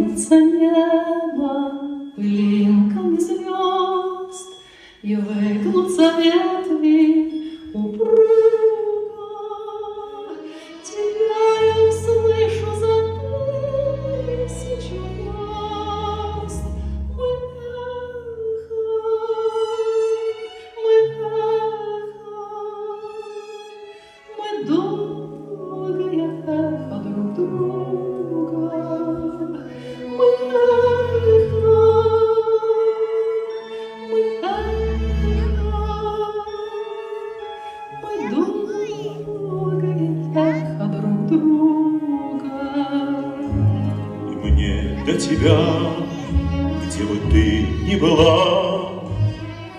Клонится небо пылинками звезд, и выгнутся ветви упруго. Тебя я услышу за тысячу верст. Мы долгое эхо друг друга. Мы долгое эхо друг друга. И мне до тебя, где бы ты ни была,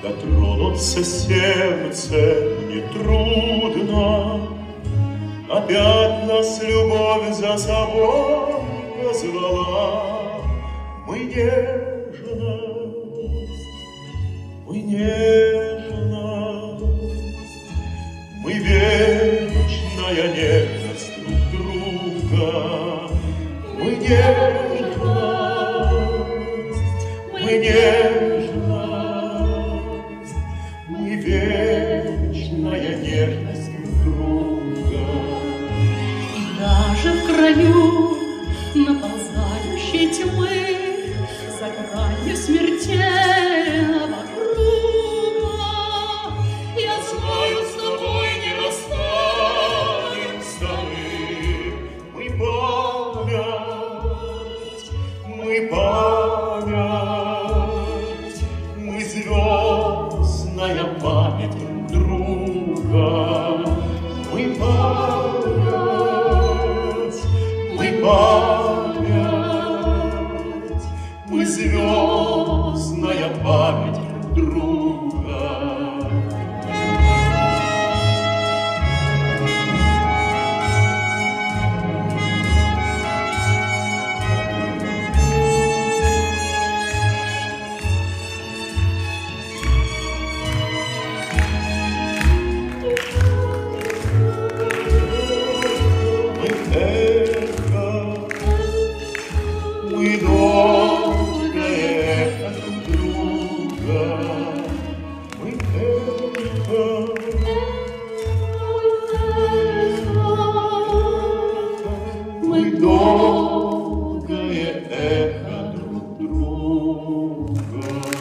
дотронуться сердцем нетрудно. Опять нас любовь за собой позвала. Мы нежность, мы вечная нежность друг друга. Мы нежность, мы вечная нежность друг друга. И даже в краю наползающей тьмы, за гранью смертельного круга, я знаю, с тобой не расстанемся Мы память, мы звездная память друг друга. Мы память, мы звездная память друг друга. Мы долгое эхо друг друга. Мы долгое эхо друг друга.